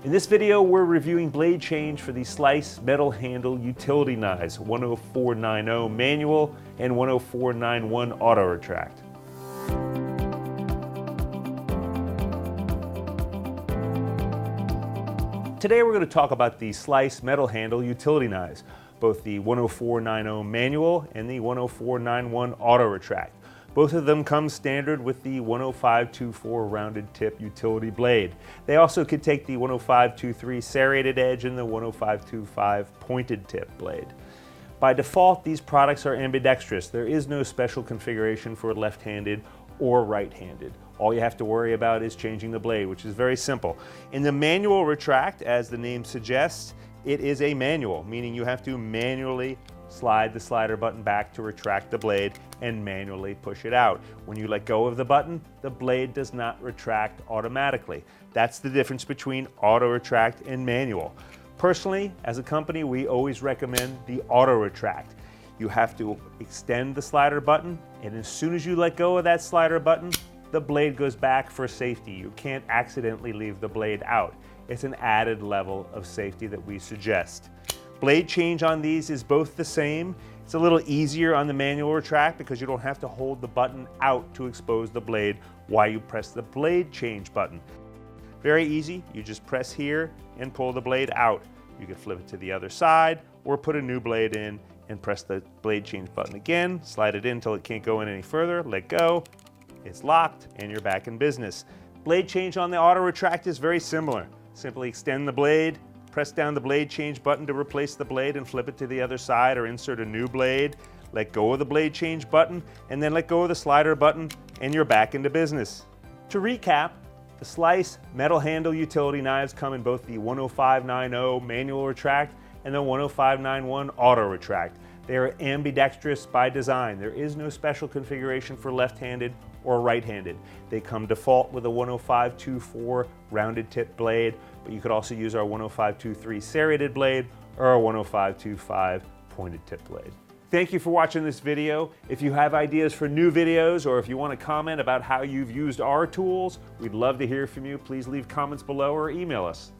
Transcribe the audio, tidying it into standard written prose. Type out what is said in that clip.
In this video, we're reviewing blade change for the Slice Metal Handle Utility Knives 10490 Manual and 10491 Auto Retract. Today we're going to talk about the Slice Metal Handle Utility Knives, both the 10490 Manual and the 10491 Auto Retract. Both of them come standard with the 10524 rounded tip utility blade. They also could take the 10523 serrated edge and the 10525 pointed tip blade. By default, these products are ambidextrous. There is no special configuration for left-handed or right-handed. All you have to worry about is changing the blade, which is very simple. In the manual retract, as the name suggests, it is a manual, meaning you have to manually slide the slider button back to retract the blade and manually push it out. When you let go of the button, the blade does not retract automatically. That's the difference between auto retract and manual. Personally, as a company, we always recommend the auto retract. You have to extend the slider button, and as soon as you let go of that slider button, the blade goes back for safety. You can't accidentally leave the blade out. It's an added level of safety that we suggest. Blade change on these is both the same. It's a little easier on the manual retract because you don't have to hold the button out to expose the blade while you press the blade change button. Very easy, you just press here and pull the blade out. You can flip it to the other side or put a new blade in and press the blade change button again, slide it in until it can't go in any further, let go, it's locked, and you're back in business. Blade change on the auto retract is very similar. Simply extend the blade, press down the blade change button to replace the blade and flip it to the other side or insert a new blade. Let go of the blade change button and then let go of the slider button and you're back into business. To recap, the Slice Metal Handle Utility Knives come in both the 10590 Manual Retract and the 10591 Auto Retract. They are ambidextrous by design. There is no special configuration for left-handed or right-handed. They come default with a 10524 rounded tip blade, but you could also use our 10523 serrated blade or a 10525 pointed tip blade. Thank you for watching this video. If you have ideas for new videos or if you want to comment about how you've used our tools, we'd love to hear from you. Please leave comments below or email us.